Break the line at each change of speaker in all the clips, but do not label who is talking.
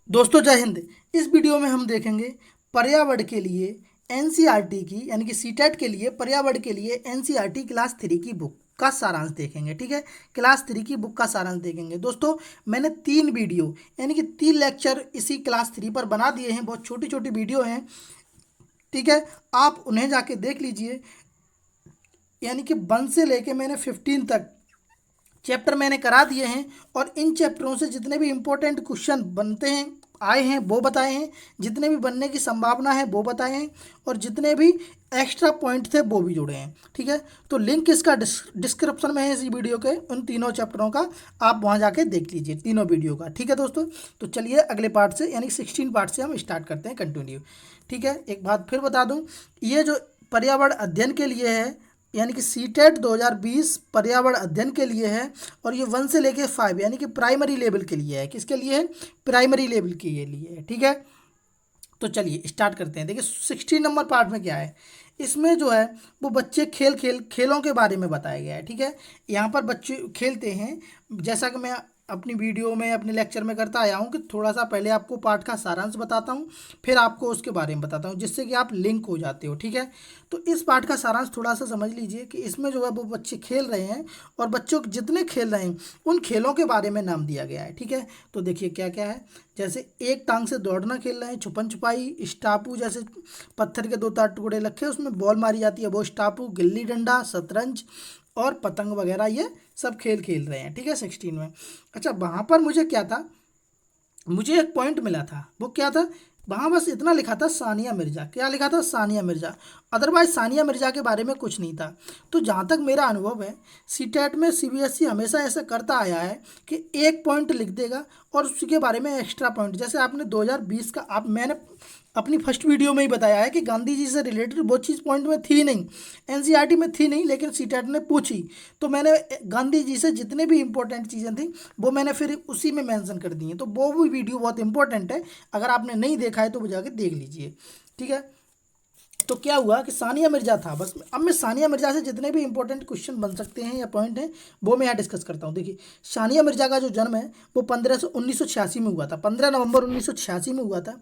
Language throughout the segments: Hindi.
दोस्तों जय हिंद। इस वीडियो में हम देखेंगे पर्यावरण के लिए एनसीईआरटी की यानी कि सीटेट के लिए पर्यावरण के लिए एनसीईआरटी क्लास 3 की बुक का सारांश देखेंगे। ठीक है, क्लास 3 की बुक का सारांश देखेंगे। दोस्तों मैंने 3 वीडियो यानी कि 3 लेक्चर इसी क्लास 3 पर बना दिए हैं। बहुत छोटी छोटी वीडियो हैं। ठीक है, आप उन्हें जाके देख लीजिए। यानी कि 1 से लेके मैंने 15 तक चैप्टर मैंने करा दिए हैं। और इन चैप्टरों से जितने भी इम्पोर्टेंट क्वेश्चन बनते हैं आए हैं वो बताए हैं, जितने भी बनने की संभावना है वो बताए हैं, और जितने भी एक्स्ट्रा पॉइंट थे वो भी जुड़े हैं। ठीक है, तो लिंक इसका डिस्क्रिप्शन में है इस वीडियो के, उन तीनों चैप्टरों का। आप वहाँ जाके देख लीजिए तीनों वीडियो का। ठीक है दोस्तों, तो चलिए अगले पार्ट से यानी 16 पार्ट से हम स्टार्ट करते हैं कंटिन्यू। ठीक है, एक बात फिर बता दूँ, ये जो पर्यावरण अध्ययन के लिए है यानी कि सीटेट 2020 पर्यावरण अध्ययन के लिए है। और ये 1 से लेके 5 यानी कि प्राइमरी लेवल के लिए है। किसके लिए है? प्राइमरी लेवल के लिए है। ठीक है, तो चलिए स्टार्ट करते हैं। देखिए 16 नंबर पार्ट में क्या है, इसमें जो है वो बच्चे खेलों के बारे में बताया गया है। ठीक है, यहाँ पर बच्चे खेलते हैं। जैसा कि मैं अपनी वीडियो में अपने लेक्चर में करता आया हूँ कि थोड़ा सा पहले आपको पाठ का सारांश बताता हूँ, फिर आपको उसके बारे में बताता हूँ, जिससे कि आप लिंक हो जाते हो। ठीक है, तो इस पाठ का सारांश थोड़ा सा समझ लीजिए कि इसमें जो है वो बच्चे खेल रहे हैं, और बच्चों जितने खेल रहे हैं उन खेलों के बारे में नाम दिया गया है। ठीक है, तो देखिए क्या क्या है। जैसे एक टांग से दौड़ना खेल रहे हैं, छुपन छुपाई, स्टापू जैसे पत्थर के 2 4 टुकड़े रखे उसमें बॉल मारी जाती है वो स्टापू, गिल्ली डंडा, शतरंज और पतंग वगैरह, ये सब खेल खेल रहे हैं। ठीक है, 16 में। अच्छा, वहाँ पर मुझे क्या था, मुझे एक पॉइंट मिला था। वो क्या था, वहाँ बस इतना लिखा था सानिया मिर्जा। क्या लिखा था? सानिया मिर्जा। अदरवाइज सानिया मिर्जा के बारे में कुछ नहीं था। तो जहाँ तक मेरा अनुभव है, सीटेट में सीबीएसई हमेशा ऐसा करता आया है कि एक पॉइंट लिख देगा और उसके बारे में एक्स्ट्रा पॉइंट। जैसे आपने 2020 का, आप मैंने अपनी फर्स्ट वीडियो में ही बताया है कि गांधी जी से रिलेटेड वो चीज़ पॉइंट में थी नहीं, एनसीईआरटी में थी नहीं, लेकिन सीटेट ने पूछी। तो मैंने गांधी जी से जितने भी इंपॉर्टेंट चीज़ें थी वो मैंने फिर उसी में मेंशन कर दी हैं। तो वो भी वीडियो बहुत इंपॉर्टेंट है, अगर आपने नहीं देखा है तो वो जाके देख लीजिए। ठीक है, तो क्या हुआ कि सानिया मिर्जा था बस। अब मैं सानिया मिर्जा से जितने भी इंपॉर्टेंट क्वेश्चन बन सकते हैं या पॉइंट हैं वो मैं यहाँ डिस्कस करता हूँ। देखिए सानिया मिर्जा का जो जन्म है वो 1986 में हुआ था, 15 नवंबर 1986 में हुआ था।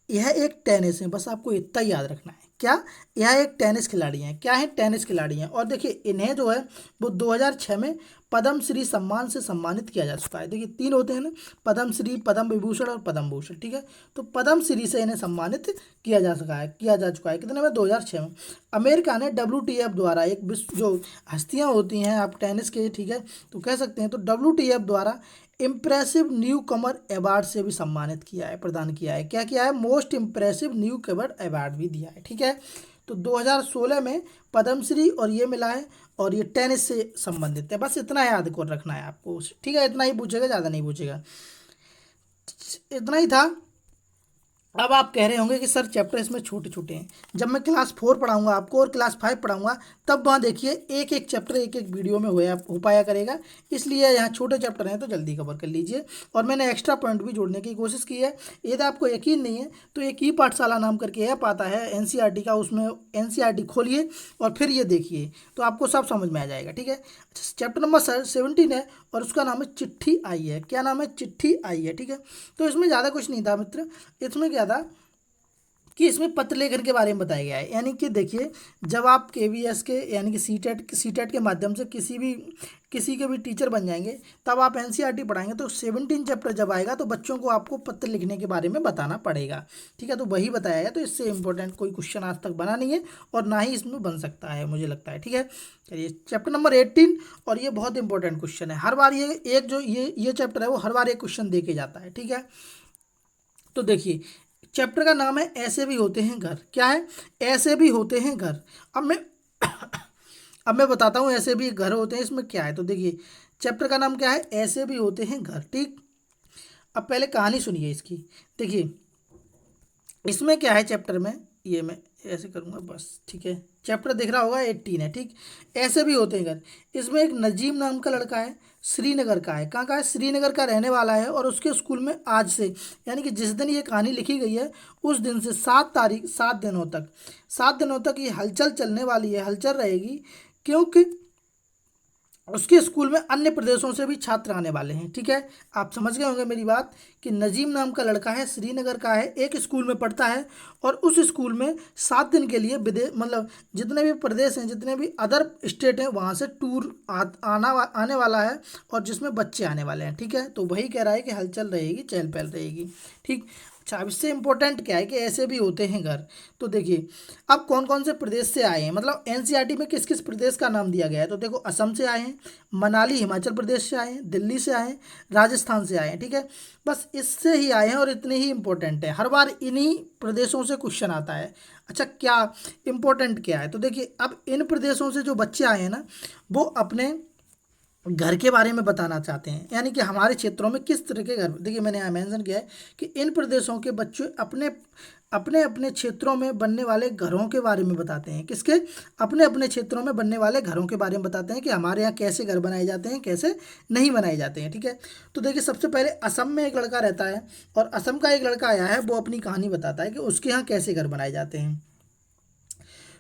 यह एक टेनिस है, बस आपको इतना ही याद रखना है। क्या? यह एक टेनिस खिलाड़ी हैं। क्या है? टेनिस खिलाड़ी हैं। और देखिए इन्हें जो है वो 2006 में पद्म श्री सम्मान से सम्मानित किया जा चुका है। देखिए 3 होते हैं ना, पद्म श्री, पद्म विभूषण और पद्म भूषण। ठीक है, तो पद्म श्री से इन्हें सम्मानित किया जा चुका है। कितने में? 2006 में। अमेरिका ने WTF द्वारा, एक विश्व जो हस्तियां होती हैं आप टेनिस के, ठीक है, तो कह सकते हैं, तो WTF द्वारा इम्प्रेसिव न्यू कमर अवार्ड से भी सम्मानित किया है, प्रदान किया है। क्या किया है? मोस्ट इम्प्रेसिव न्यू कमर अवार्ड भी दिया है। ठीक है, तो 2016 में पद्मश्री और ये मिला है, और ये टेनिस से संबंधित है। बस इतना याद कर रखना है आपको। ठीक है, इतना ही पूछेगा, ज़्यादा नहीं पूछेगा। इतना ही था। अब आप कह रहे होंगे कि सर चैप्टर इसमें छोटे छोटे हैं। जब मैं क्लास 4 पढ़ाऊंगा आपको और क्लास 5 पढ़ाऊंगा, तब वहाँ देखिए एक एक चैप्टर एक एक वीडियो में हो पाया करेगा। इसलिए यहाँ छोटे चैप्टर हैं तो जल्दी कवर कर लीजिए। और मैंने एक्स्ट्रा पॉइंट भी जोड़ने की कोशिश की है। यदि आपको यकीन नहीं है तो एक ई पाठशाला नाम करके ऐप आता है एनसीईआरटी का, उसमें एनसीईआरटी खोलिए और फिर ये देखिए तो आपको सब समझ में आ जाएगा। ठीक है, अच्छा, चैप्टर नंबर 17 है और उसका नाम है चिट्ठी आई है। क्या नाम है? चिट्ठी आई है। ठीक है, तो इसमें ज़्यादा कुछ नहीं था मित्र। इसमें क्या था कि इसमें पत्र लेखन के बारे में बताया गया है। यानी कि देखिए, जब आप केवीएस के यानी कि सीटेट के माध्यम से किसी के भी टीचर बन जाएंगे, तब आप एनसीईआरटी पढ़ाएंगे तो 17 चैप्टर जब आएगा तो बच्चों को आपको पत्र लिखने के बारे में बताना पड़ेगा। ठीक है, तो वही बताया है। तो इससे इंपॉर्टेंट कोई क्वेश्चन आज तक बना नहीं है और ना ही इसमें बन सकता है, मुझे लगता है। ठीक है, चलिए चैप्टर नंबर 18, और ये बहुत इंपॉर्टेंट क्वेश्चन है। हर बार ये एक जो ये चैप्टर है वो हर बार एक क्वेश्चन दे के जाता है। ठीक है, तो देखिए चैप्टर का नाम है ऐसे भी होते हैं घर। क्या है? ऐसे भी होते हैं घर। अब मैं अब मैं बताता हूँ ऐसे भी घर होते हैं, इसमें क्या है। तो देखिए चैप्टर का नाम क्या है? ऐसे भी होते हैं घर। ठीक, अब पहले कहानी सुनिए इसकी। देखिए इसमें क्या है चैप्टर में, ये मैं ऐसे करूँगा बस। ठीक है, चैप्टर दिख रहा होगा 18 है। ठीक, ऐसे भी होते हैं घर। इसमें एक नजीम नाम का लड़का है, श्रीनगर का है। कहाँ का है? श्रीनगर का रहने वाला है। और उसके स्कूल में आज से यानी कि जिस दिन ये कहानी लिखी गई है उस दिन से 7 दिनों तक ये हलचल चलने वाली है, हलचल रहेगी। क्योंकि उसके स्कूल में अन्य प्रदेशों से भी छात्र आने वाले हैं। ठीक है, आप समझ गए होंगे मेरी बात कि नजीम नाम का लड़का है, श्रीनगर का है, एक स्कूल में पढ़ता है और उस स्कूल में 7 दिन के लिए विदेश मतलब जितने भी प्रदेश हैं, जितने भी अदर स्टेट हैं, वहाँ से टूर आने वाला है और जिसमें बच्चे आने वाले हैं। ठीक है, तो वही कह रहा है कि हलचल रहेगी, चहल पहल रहेगी। ठीक। अच्छा, अब इससे इम्पोर्टेंट क्या है कि ऐसे भी होते हैं घर। तो देखिए अब कौन कौन से प्रदेश से आए हैं, मतलब एनसीईआरटी में किस किस प्रदेश का नाम दिया गया है। तो देखो असम से आए हैं, मनाली हिमाचल प्रदेश से आए हैं, दिल्ली से आए हैं, राजस्थान से आए हैं। ठीक है, बस इससे ही आए हैं और इतने ही इंपॉर्टेंट है, हर बार इन्हीं प्रदेशों से क्वेश्चन आता है। अच्छा, क्या इंपॉर्टेंट क्या है, तो देखिए अब इन प्रदेशों से जो बच्चे आए हैं ना, वो अपने घर के बारे में बताना चाहते हैं, यानी कि हमारे क्षेत्रों में किस तरह के घर। देखिए मैंने यहाँ मेंशन किया है कि इन प्रदेशों के बच्चे अपने अपने अपने क्षेत्रों में बनने वाले घरों के बारे में बताते हैं। किसके? अपने अपने क्षेत्रों में बनने वाले घरों के बारे में बताते हैं कि हमारे यहाँ कैसे घर बनाए जाते हैं, कैसे नहीं बनाए जाते हैं। ठीक है, तो देखिए सबसे पहले असम में एक लड़का रहता है और असम का एक लड़का आया है, वो अपनी कहानी बताता है कि उसके यहाँ कैसे घर बनाए जाते हैं।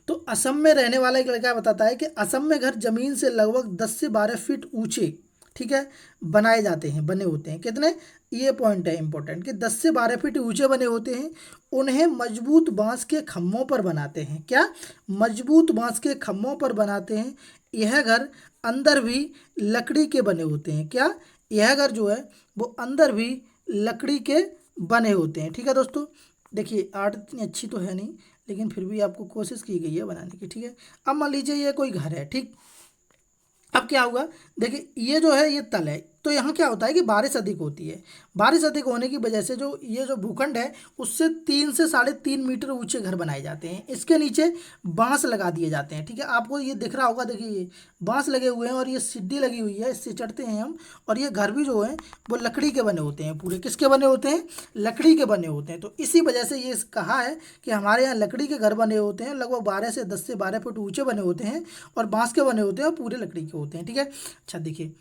तो असम में रहने वाला एक लड़का बताता है कि असम में घर जमीन से लगभग 10 से 12 फीट ऊंचे, ठीक है, बनाए जाते हैं, बने होते हैं। कितने? ये पॉइंट है इंपॉर्टेंट कि 10 से 12 फीट ऊंचे बने होते हैं। उन्हें मजबूत बांस के खम्भों पर बनाते हैं। क्या? मजबूत बांस के खम्भों पर बनाते हैं। यह घर अंदर भी लकड़ी के बने होते हैं। क्या? यह घर जो है वो अंदर भी लकड़ी के बने होते हैं। ठीक है दोस्तों, देखिए आर्ट इतनी अच्छी तो है नहीं, लेकिन फिर भी आपको कोशिश की गई है बनाने की। ठीक है, अब मान लीजिए ये कोई घर है। ठीक, अब क्या होगा, देखिए ये जो है ये तल है, तो यहाँ क्या होता है कि बारिश अधिक होती है। बारिश अधिक होने की वजह से जो ये जो भूखंड है उससे 3 से 3.5 मीटर ऊंचे घर बनाए जाते हैं। इसके नीचे बांस लगा दिए जाते हैं। ठीक है, आपको ये दिख रहा होगा, देखिए ये बांस लगे हुए हैं और ये सीढ़ी लगी हुई है, इससे चढ़ते हैं हम। और ये घर भी जो है वो लकड़ी के बने होते हैं, पूरे किसके बने होते हैं? लकड़ी के बने होते हैं। तो इसी वजह से ये कहा है कि हमारे यहाँ लकड़ी के घर बने होते हैं, लगभग 10 से 12 फुट ऊंचे बने होते हैं और बांस के बने होते हैं और पूरे लकड़ी के होते हैं। ठीक है, अच्छा देखिए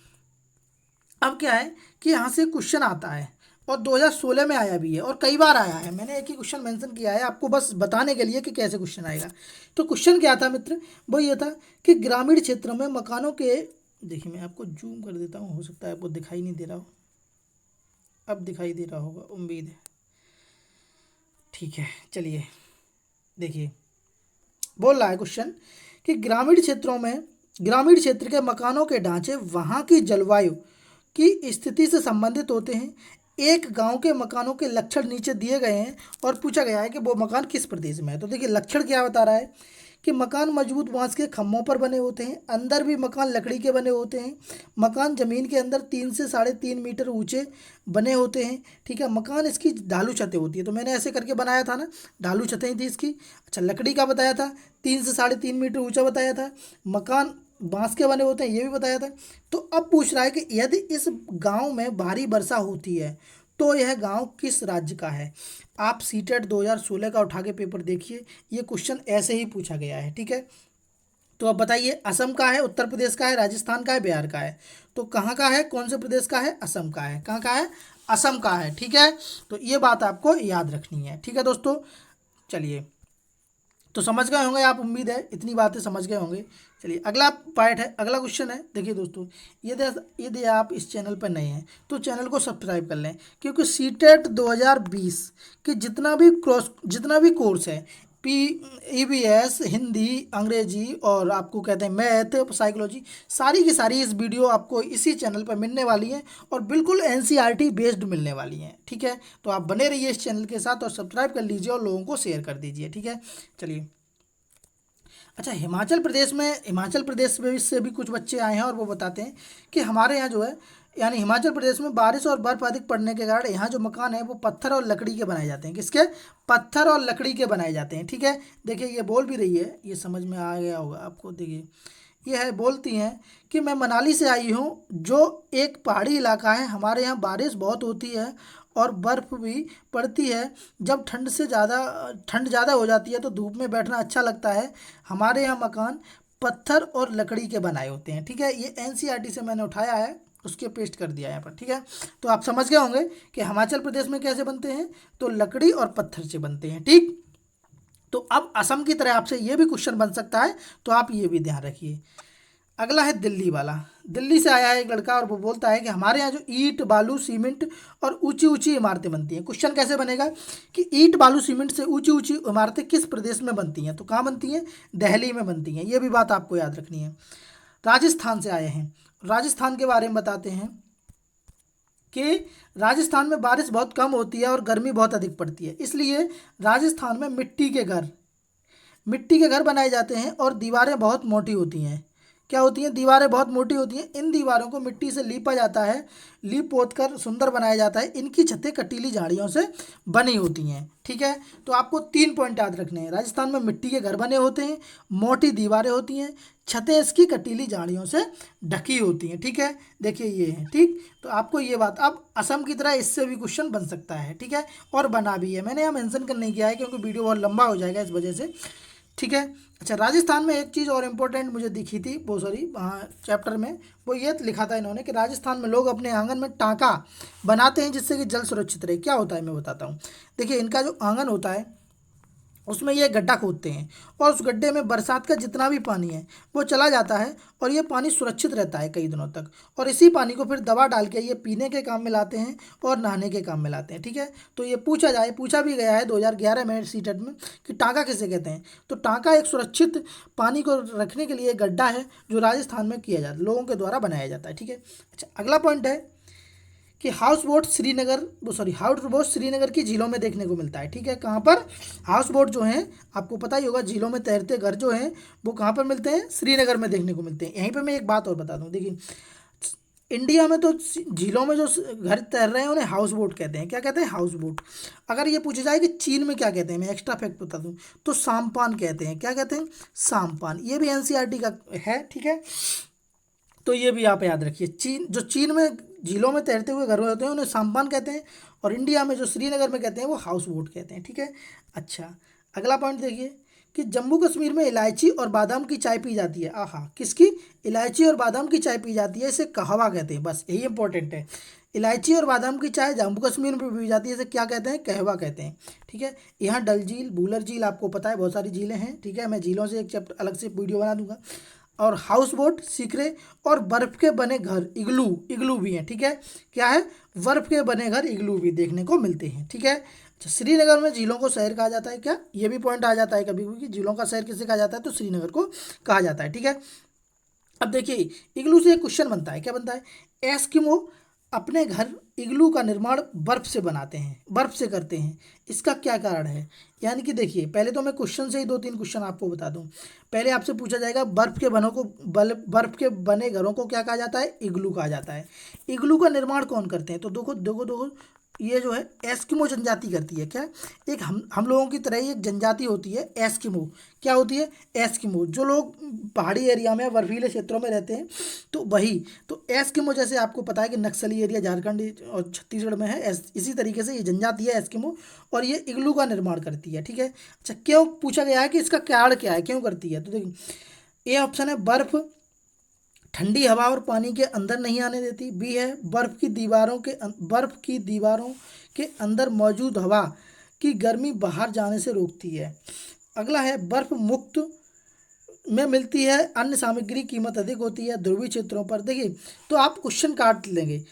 अब क्या है कि यहाँ से क्वेश्चन आता है और 2016 में आया भी है और कई बार आया है। मैंने एक ही क्वेश्चन मेंशन किया है आपको बस बताने के लिए कि कैसे क्वेश्चन आएगा। तो क्वेश्चन क्या था मित्र, वो ये था कि ग्रामीण क्षेत्रों में मकानों के, देखिए मैं आपको जूम कर देता हूँ, हो सकता है आपको दिखाई नहीं दे रहा हो, अब दिखाई दे रहा होगा उम्मीद है। ठीक है, चलिए देखिए बोल रहा है क्वेश्चन कि ग्रामीण क्षेत्र के मकानों के ढांचे वहाँ की जलवायु की स्थिति से संबंधित होते हैं। एक गांव के मकानों के लक्षण नीचे दिए गए हैं और पूछा गया है कि वो मकान किस प्रदेश में है। तो देखिए लक्षण क्या बता रहा है कि मकान मजबूत बांस के खम्भों पर बने होते हैं, अंदर भी मकान लकड़ी के बने होते हैं, मकान जमीन के अंदर 3 से 3.5 मीटर ऊंचे बने होते हैं। ठीक है, मकान इसकी ढालू छतें होती है, तो मैंने ऐसे करके बनाया था ना, ढालू छतें थी इसकी। अच्छा, लकड़ी का बताया था, 3 से 3.5 मीटर ऊंचा बताया था, मकान बांस के बने होते हैं ये भी बताया था। तो अब पूछ रहा है कि यदि इस गांव में भारी वर्षा होती है तो यह गांव किस राज्य का है। आप सीटेट 2016 का उठा के पेपर देखिए, ये क्वेश्चन ऐसे ही पूछा गया है। ठीक है, तो अब बताइए असम का है, उत्तर प्रदेश का है, राजस्थान का है, बिहार का है। तो कहाँ का है, कौन से प्रदेश का है? असम का है। कहाँ का है? असम का है। ठीक है, तो ये बात आपको याद रखनी है। ठीक है दोस्तों, चलिए तो समझ गए होंगे आप, उम्मीद है इतनी बातें समझ गए होंगे। चलिए अगला पार्ट है, अगला क्वेश्चन है। देखिए दोस्तों, यदि आप इस चैनल पर नए हैं तो चैनल को सब्सक्राइब कर लें, क्योंकि सीटेट 2020 के जितना भी कोर्स है, पी ईवीएस, हिंदी, अंग्रेजी और आपको कहते हैं मैथ, साइकोलॉजी, सारी की सारी इस वीडियो आपको इसी चैनल पर मिलने वाली है और बिल्कुल एनसीईआरटी बेस्ड मिलने वाली हैं। ठीक है, तो आप बने रहिए इस चैनल के साथ और सब्सक्राइब कर लीजिए और लोगों को शेयर कर दीजिए। ठीक है, चलिए अच्छा, हिमाचल प्रदेश में से भी कुछ बच्चे आए हैं और वो बताते हैं कि हमारे यहाँ जो है, यानी हिमाचल प्रदेश में बारिश और बर्फ अधिक पड़ने के कारण यहाँ जो मकान है वो पत्थर और लकड़ी के बनाए जाते हैं। किसके? पत्थर और लकड़ी के बनाए जाते हैं। ठीक है, देखिए ये बोल भी रही है, ये समझ में आ गया होगा आपको। देखिए ये है, बोलती हैं कि मैं मनाली से आई हूँ जो एक पहाड़ी इलाका है, हमारे यहाँ बारिश बहुत होती है और बर्फ़ भी पड़ती है। जब ठंड ज़्यादा हो जाती है तो धूप में बैठना अच्छा लगता है। हमारे यहाँ मकान पत्थर और लकड़ी के बनाए होते हैं। ठीक है, ये एनसीईआरटी से मैंने उठाया है, उसके पेस्ट कर दिया यहाँ पर। ठीक है, तो आप समझ गए होंगे कि हिमाचल प्रदेश में कैसे बनते हैं, तो लकड़ी और पत्थर से बनते हैं। ठीक, तो अब असम की तरह आपसे ये भी क्वेश्चन बन सकता है, तो आप ये भी ध्यान रखिए। अगला है दिल्ली वाला। दिल्ली से आया है एक लड़का और वो बोलता है कि हमारे यहाँ जो ईंट बालू सीमेंट और ऊंची ऊंची इमारतें बनती हैं। क्वेश्चन कैसे बनेगा कि ईंट बालू सीमेंट से ऊंची ऊंची इमारतें किस प्रदेश में बनती हैं? तो कहाँ बनती हैं? दिल्ली में बनती हैं। ये भी बात आपको याद रखनी है। राजस्थान से आए हैं। राजस्थान के बारे में बताते हैं कि राजस्थान में बारिश बहुत कम होती है और गर्मी बहुत अधिक पड़ती है, इसलिए राजस्थान में मिट्टी के घर बनाए जाते हैं और दीवारें बहुत मोटी होती हैं। क्या होती हैं? दीवारें बहुत मोटी होती हैं। इन दीवारों को मिट्टी से लीपा जाता है, लीप पोत कर सुंदर बनाया जाता है। इनकी छतें कटीली झाड़ियों से बनी होती हैं। ठीक है, तो आपको 3 पॉइंट याद रखने हैं। राजस्थान में मिट्टी के घर बने होते हैं, मोटी दीवारें होती हैं, छतें इसकी कटीली झाड़ियों से ढकी होती हैं। ठीक है, देखिए ये है। ठीक, तो आपको ये बात, अब असम की तरह इससे भी क्वेश्चन बन सकता है। ठीक है, और बना भी है। मैंने यहाँ मेंशन कर नहीं किया है क्योंकि वीडियो बहुत लंबा हो जाएगा इस वजह से। ठीक है, अच्छा, राजस्थान में एक चीज़ और इम्पोर्टेंट मुझे दिखी थी, वो सॉरी चैप्टर में, वो ये लिखा था इन्होंने कि राजस्थान में लोग अपने आंगन में टाँका बनाते हैं जिससे कि जल सुरक्षित रहे। क्या होता है मैं बताता हूँ। देखिए, इनका जो आंगन होता है उसमें ये गड्ढा खोदते हैं और उस गड्ढे में बरसात का जितना भी पानी है वो चला जाता है और ये पानी सुरक्षित रहता है कई दिनों तक। और इसी पानी को फिर दवा डाल के ये पीने के काम में लाते हैं और नहाने के काम में लाते हैं। ठीक है, तो ये पूछा भी गया है 2011 में सीटेट में कि टाँका किसे कहते हैं। तो टाँका एक सुरक्षित पानी को रखने के लिए एक गड्ढा है जो राजस्थान में किया जाता है, लोगों के द्वारा बनाया जाता है। ठीक है, अच्छा, अगला पॉइंट है कि हाउस बोट श्रीनगर की झीलों में देखने को मिलता है। ठीक है, कहाँ पर? हाउस बोट जो हैं, आपको पता ही होगा, झीलों में तैरते घर जो हैं वो कहाँ पर मिलते हैं? श्रीनगर में देखने को मिलते हैं। यहीं पे मैं एक बात और बता दूँ, देखिए, इंडिया में तो झीलों में जो घर तैर रहे हैं उन्हें हाउस बोट कहते हैं। क्या कहते हैं? House boat. अगर ये पूछा जाए कि चीन में क्या कहते हैं, मैं एक्स्ट्रा फैक्ट बता दूं, तो साम्पान कहते हैं। क्या कहते हैं? साम्पान। ये भी एनसीईआरटी का है। ठीक है, तो ये भी आप याद रखिए। चीन में झीलों में तैरते हुए घर होते हैं उन्हें साम्पान कहते हैं, और इंडिया में जो श्रीनगर में कहते हैं वो हाउस बोट कहते हैं। ठीक है, अच्छा, अगला पॉइंट देखिए कि जम्मू कश्मीर में इलायची और बादाम की चाय पी जाती है। आहा, किसकी? इलायची और बादाम की चाय पी जाती है, इसे कहवा कहते हैं। बस यही इंपॉर्टेंट है। इलायची और बादाम की चाय जम्मू कश्मीर में पी जाती है, इसे क्या कहते हैं? कहवा कहते हैं। ठीक है, यहाँ डल झील, भूलर झील, आपको पता है बहुत सारी झीलें हैं। ठीक है, मैं झीलों से एक चैप्टर अलग से वीडियो बना दूंगा। और हाउस बोट, सीकरे और बर्फ के बने घर, इग्लू भी हैं। ठीक है, क्या है? बर्फ के बने घर, इग्लू भी देखने को मिलते हैं। ठीक है, अच्छा, श्रीनगर में झीलों को शहर कहा जाता है। क्या? ये भी पॉइंट आ जाता है कभी कभी कि झीलों का शहर किसे कहा जाता है, तो श्रीनगर को कहा जाता है। ठीक है, अब देखिए, इग्लू से एक क्वेश्चन बनता है। क्या बनता है? एस्किमो अपने घर इग्लू का निर्माण बर्फ से बनाते हैं, बर्फ से करते हैं, इसका क्या कारण है? यानी कि देखिए, पहले तो मैं क्वेश्चन से ही 2-3 क्वेश्चन आपको बता दूं। पहले आपसे पूछा जाएगा बर्फ के बने घरों को क्या कहा जाता है? इग्लू कहा जाता है। इग्लू का निर्माण कौन करते हैं? तो देखो देखो देखो, ये जो है एस्किमो जनजाति करती है। क्या? एक हम लोगों की तरह ही एक जनजाति होती है एस्किमो। क्या होती है? एस्किमो, जो लोग पहाड़ी एरिया में, बर्फीले क्षेत्रों में रहते हैं, तो वही तो एस्किमो, जैसे आपको पता है कि नक्सली एरिया झारखंड और छत्तीसगढ़ में है, इसी तरीके से ये जनजाति है एस्किमो, और ये इग्लू का निर्माण करती है। ठीक है, अच्छा, क्यों पूछा गया है कि इसका कारण क्या है, क्यों करती है? तो देखिए, ए ऑप्शन है बर्फ ठंडी हवा और पानी के अंदर नहीं आने देती। बी है बर्फ की दीवारों के अंदर मौजूद हवा की गर्मी बाहर जाने से रोकती है। अगला है बर्फ मुक्त में मिलती है अन्य सामग्री कीमत अधिक होती है ध्रुवीय क्षेत्रों पर। देखिए, तो आप क्वेश्चन काट लेंगे,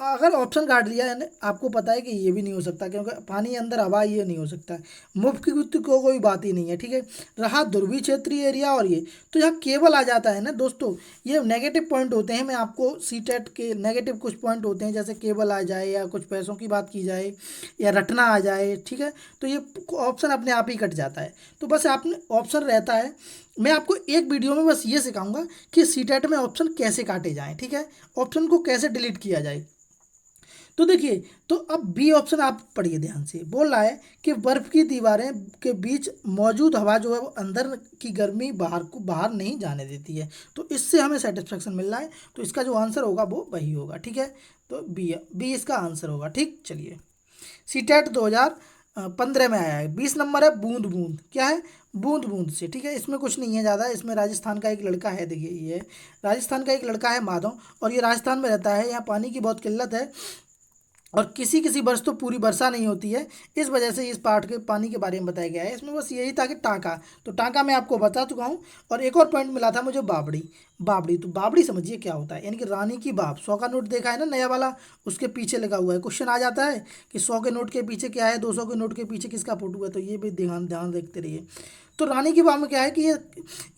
अगर ऑप्शन काट लिया यानी आपको पता है कि ये भी नहीं हो सकता क्योंकि पानी अंदर हवा, ये नहीं हो सकता। मुफ्त की गुत्ती को कोई बात ही नहीं है। ठीक है, रहा ध्रुवीय क्षेत्रीय एरिया और ये, तो यहाँ केवल आ जाता है ना दोस्तों, ये नेगेटिव पॉइंट होते हैं। मैं आपको सीटेट के नेगेटिव कुछ पॉइंट होते हैं, जैसे केवल आ जाए या कुछ पैसों की बात की जाए या रटना आ जाए। ठीक है, तो ये ऑप्शन अपने आप ही कट जाता है। तो बस आपने ऑप्शन रहता है। मैं आपको एक वीडियो में बस ये सिखाऊंगा कि सीटेट में ऑप्शन कैसे काटे जाएं। ठीक है, ऑप्शन को कैसे डिलीट किया जाए। तो देखिए, तो अब बी ऑप्शन आप पढ़िए ध्यान से। बोल रहा है कि बर्फ की दीवारें के बीच मौजूद हवा जो है वो अंदर की गर्मी बाहर नहीं जाने देती है, तो इससे हमें सेटिस्फेक्शन मिल रहा है। तो इसका जो आंसर होगा वो वही होगा। ठीक है, तो बी इसका आंसर होगा। ठीक, चलिए, सीटेट 2015 में आया है। 20 नंबर है बूंद बूंद। क्या है? बूंद बूंद से। ठीक है, इसमें कुछ नहीं है ज़्यादा। इसमें राजस्थान का एक लड़का है, देखिए ये राजस्थान का एक लड़का है माधव, और ये राजस्थान में रहता है। यहाँ पानी की बहुत किल्लत है और किसी किसी वर्ष तो पूरी वर्षा नहीं होती है। इस वजह से इस पाठ के पानी के बारे में बताया गया है। इसमें बस यही था कि टाँका, तो टाँका मैं आपको बता चुका हूँ। और एक और पॉइंट मिला था मुझे, बावड़ी। बावड़ी, तो बावड़ी समझिए क्या होता है, यानी कि रानी की बाप। 100 का नोट देखा है ना, नया वाला, उसके पीछे लगा हुआ है। क्वेश्चन आ जाता है कि 100 के नोट के पीछे क्या है, 200 के नोट के पीछे किसका फोटो है, तो ये भी ध्यान ध्यान देखते रहिए। तो रानी की बाव में क्या है कि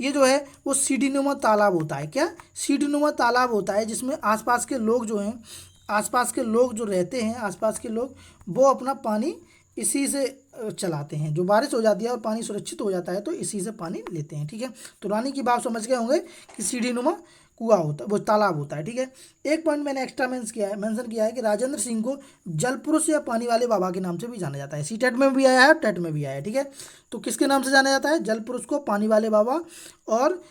ये जो है वो सीढ़ीनुमा तालाब होता है। क्या? सीढ़ीनुमा तालाब होता है, जिसमें आसपास के लोग जो हैं, आसपास के लोग जो रहते हैं, आसपास के लोग, वो अपना पानी इसी से चलाते हैं। जो बारिश हो जाती है और पानी सुरक्षित हो जाता है तो इसी से पानी लेते हैं। ठीक है, तो रानी की बाव समझ गए होंगे कि सीढ़ीनुमा कुआं होता है, वो तालाब होता है। ठीक है, एक पॉइंट मैंने एक्स्ट्रा मेंशन किया है कि राजेंद्र सिंह को जल पुरुष या पानी वाले बाबा के नाम से भी जाना जाता है। सी टेट में भी आया है, टेट में भी आया है। ठीक है, तो किसके नाम से जाना जाता है? जल पुरुष को पानी वाले बाबा, और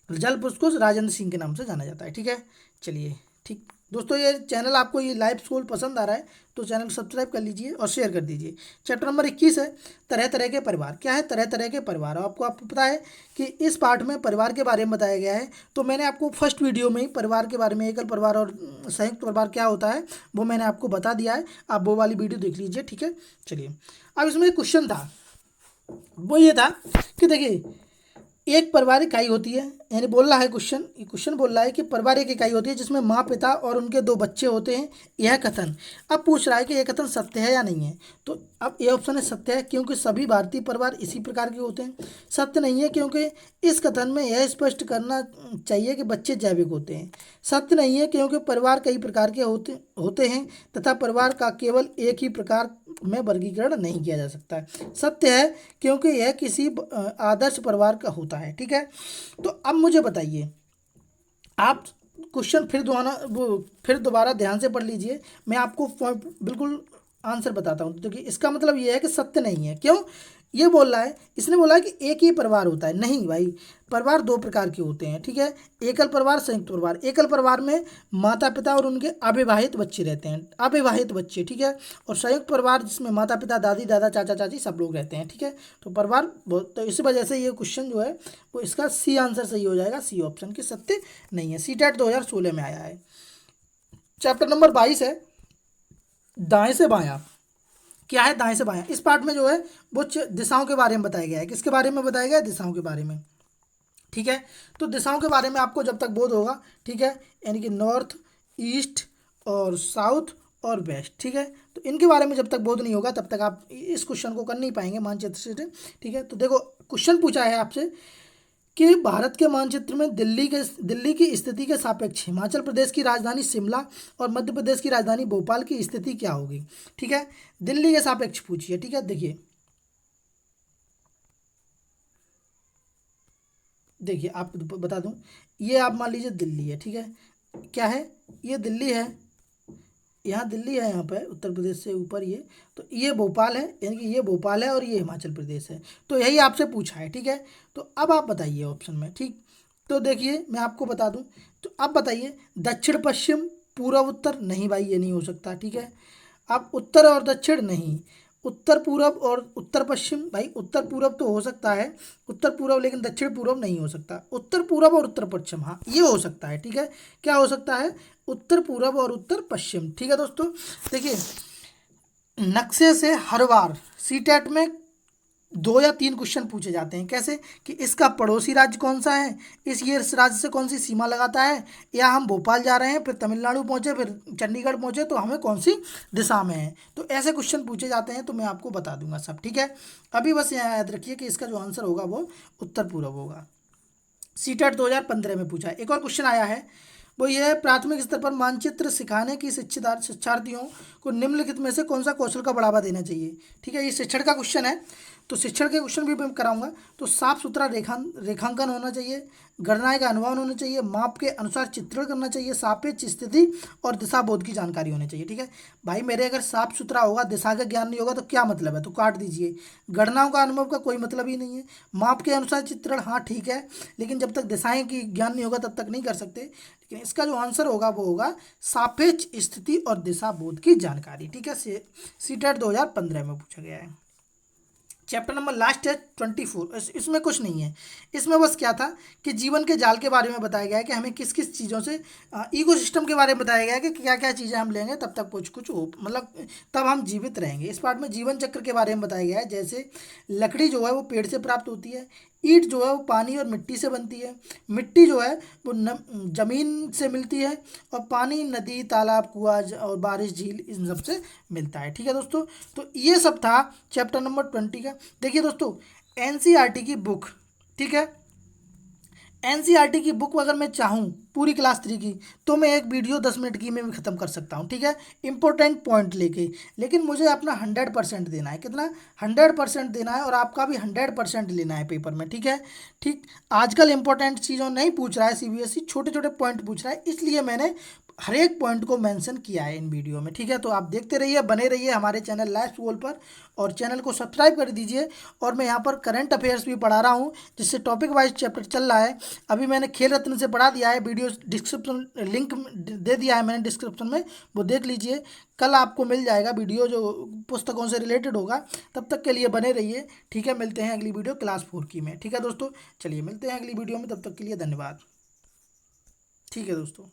जल पुरुष को राजेंद्र सिंह के नाम से जाना जाता है। ठीक है, चलिए ठीक दोस्तों, ये चैनल आपको ये लाइव स्कूल पसंद आ रहा है तो चैनल को सब्सक्राइब कर लीजिए और शेयर कर दीजिए। चैप्टर नंबर 21 है तरह तरह के परिवार। क्या है? तरह तरह के परिवार। आपको पता है कि इस पाठ में परिवार के बारे में बताया गया है। तो मैंने आपको फर्स्ट वीडियो में ही परिवार के बारे में, एकल परिवार और संयुक्त परिवार क्या होता है, वो मैंने आपको बता दिया है। आप वो वाली वीडियो देख लीजिए। ठीक है, चलिए अब इसमें एक क्वेश्चन था, वो ये था कि देखिए, एक परिवार इकाई होती है, यानी बोल रहा है क्वेश्चन बोल रहा है कि परिवार एक इकाई होती है जिसमें माँ, पिता और उनके 2 बच्चे होते हैं। यह कथन, अब पूछ रहा है कि यह कथन सत्य है या नहीं है। तो अब ये ऑप्शन है सत्य है, क्योंकि सभी भारतीय परिवार इसी प्रकार के होते हैं। सत्य नहीं है, क्योंकि इस कथन में यह स्पष्ट करना चाहिए कि बच्चे जैविक होते हैं। सत्य नहीं है, क्योंकि परिवार कई प्रकार के होते हैं तथा परिवार का केवल एक ही प्रकार में वर्गीकरण नहीं किया जा सकता है। सत्य है, क्योंकि यह किसी आदर्श परिवार का होता है। ठीक है, तो अब मुझे बताइए, आप क्वेश्चन फिर दोबारा ध्यान से पढ़ लीजिए। मैं आपको बिल्कुल आंसर बताता हूँ। देखिए, इसका मतलब ये है कि सत्य नहीं है। क्यों? ये बोल रहा है, इसने बोला है कि एक ही परिवार होता है। नहीं भाई, परिवार 2 प्रकार के होते हैं। ठीक है, एकल परिवार, संयुक्त परिवार। एकल परिवार में माता पिता और उनके अविवाहित बच्चे रहते हैं, अविवाहित बच्चे। ठीक है, और संयुक्त परिवार जिसमें माता पिता, दादी दादा, चाचा चाची सब लोग रहते हैं। ठीक है, तो परिवार बहुत, तो इसी वजह से ये क्वेश्चन जो है वो इसका सी आंसर सही हो जाएगा, सी ऑप्शन की सत्य नहीं है। सी टेट 2016 में आया है। चैप्टर नंबर 22 है दाएं से बायां। क्या है दाएं से बायां? इस पार्ट में जो है वो दिशाओं के बारे में बताया गया है। किसके बारे में बताया गया है? दिशाओं के बारे में। ठीक है, तो दिशाओं के बारे में आपको जब तक बोध होगा, ठीक है, यानी कि नॉर्थ, ईस्ट और साउथ और वेस्ट। ठीक है, तो इनके बारे में जब तक बोध नहीं होगा तब तक आप इस क्वेश्चन को कर नहीं पाएंगे मानचित्र से। ठीक है, तो देखो क्वेश्चन पूछा है आपसे कि भारत के मानचित्र में दिल्ली की स्थिति के सापेक्ष हिमाचल प्रदेश की राजधानी शिमला और मध्य प्रदेश की राजधानी भोपाल की स्थिति क्या होगी। ठीक है, दिल्ली के सापेक्ष पूछिए। ठीक है, देखिए आपको बता दूं, ये आप मान लीजिए दिल्ली है। ठीक है, क्या है? ये दिल्ली है, यहाँ दिल्ली है, यहाँ पे उत्तर प्रदेश से ऊपर ये, तो ये भोपाल है, यानी कि ये भोपाल है और ये हिमाचल प्रदेश है। तो यही आपसे पूछा है। ठीक है, तो अब आप बताइए ऑप्शन में। ठीक, तो देखिए मैं आपको बता दूं, तो अब बताइए दक्षिण पश्चिम, पूर्व उत्तर। नहीं भाई, ये नहीं हो सकता। ठीक है, अब उत्तर और दक्षिण नहीं, उत्तर पूरब और उत्तर पश्चिम। भाई उत्तर पूरब तो हो सकता है, उत्तर पूरब, लेकिन दक्षिण पूरब नहीं हो सकता। उत्तर पूरब और उत्तर पश्चिम, हाँ ये हो सकता है। ठीक है, क्या हो सकता है? उत्तर पूरब और उत्तर पश्चिम। ठीक है दोस्तों, देखिए नक्शे से हर बार सीटेट में 2 या 3 क्वेश्चन पूछे जाते हैं। कैसे? कि इसका पड़ोसी राज्य कौन सा है, ये इस राज्य से कौन सी सीमा लगाता है, या हम भोपाल जा रहे हैं फिर तमिलनाडु पहुंचे फिर चंडीगढ़ पहुंचे तो हमें कौन सी दिशा में है। तो ऐसे क्वेश्चन पूछे जाते हैं, तो मैं आपको बता दूंगा सब। ठीक है, अभी बस यहाँ याद रखिए कि इसका जो आंसर होगा वो उत्तर पूर्व होगा। सीटेट 2015 में पूछा है। एक और क्वेश्चन आया है, वो ये है, प्राथमिक स्तर पर मानचित्र सिखाने की शिक्षार्थियों को निम्नलिखित में से कौन सा कौशल का बढ़ावा देना चाहिए। ठीक है, ये शिक्षण का क्वेश्चन है, तो शिक्षण के क्वेश्चन भी मैं कराऊंगा। तो साफ सुथरा रेखांकन होना चाहिए, गणनाएं का अनुमान होना चाहिए, माप के अनुसार चित्रण करना चाहिए, सापेक्ष स्थिति और दिशा बोध की जानकारी होनी चाहिए। ठीक है भाई मेरे, अगर साफ सुथरा होगा, दिशा का ज्ञान नहीं होगा तो क्या मतलब है, तो काट दीजिए। गणनाओं का अनुभव का कोई मतलब ही नहीं है। माप के अनुसार चित्रण, हाँ ठीक है, लेकिन जब तक दिशाएं की ज्ञान नहीं होगा तब तक नहीं कर सकते। लेकिन इसका जो आंसर होगा वो होगा सापेक्ष स्थिति और दिशा बोध की जानकारी। ठीक है, सीटेट 2015 में पूछा गया है। चैप्टर नंबर लास्ट है 24। इसमें कुछ नहीं है, इसमें बस क्या था कि जीवन के जाल के बारे में बताया गया है कि हमें किस किस चीज़ों से, इकोसिस्टम के बारे में बताया गया है कि क्या क्या चीज़ें हम लेंगे तब तक कुछ कुछ हो, मतलब तब हम जीवित रहेंगे। इस पार्ट में जीवन चक्र के बारे में बताया गया है, जैसे लकड़ी जो है वो पेड़ से प्राप्त होती है, ईंट जो है वो पानी और मिट्टी से बनती है, मिट्टी जो है वो जमीन से मिलती है, और पानी नदी तालाब कुआं और बारिश झील इन सब से मिलता है। ठीक है दोस्तों, तो ये सब था चैप्टर नंबर 20 का। देखिए दोस्तों, एनसीईआरटी की बुक, ठीक है, एनसीईआरटी की बुक अगर मैं चाहूँ पूरी क्लास 3 की, तो मैं एक वीडियो 10 मिनट की में भी ख़त्म कर सकता हूँ, ठीक है, इंपॉर्टेंट पॉइंट लेके। लेकिन मुझे अपना 100% देना है, कितना 100% देना है, और आपका भी 100% लेना है पेपर में, ठीक है। ठीक, आजकल इंपॉर्टेंट चीज़ों नहीं पूछ रहा है सीबीएसई, छोटे छोटे पॉइंट पूछ रहा है, इसलिए मैंने हर एक पॉइंट को मेंशन किया है इन वीडियो में, ठीक है। तो आप देखते रहिए, बने रहिए हमारे चैनल लाइफ गोल पर, और चैनल को सब्सक्राइब कर दीजिए। और मैं यहाँ पर करंट अफेयर्स भी पढ़ा रहा हूँ, जिससे टॉपिक वाइज चैप्टर चल रहा है। अभी मैंने खेल रत्न से पढ़ा दिया है, वीडियो डिस्क्रिप्शन लिंक दे दिया है मैंने डिस्क्रिप्शन में, वो देख लीजिए। कल आपको मिल जाएगा वीडियो जो पुस्तकों से रिलेटेड होगा। तब तक के लिए बने रहिए, ठीक है। मिलते हैं अगली वीडियो क्लास 4 की में, ठीक है दोस्तों। चलिए मिलते हैं अगली वीडियो में, तब तक के लिए धन्यवाद। ठीक है दोस्तों।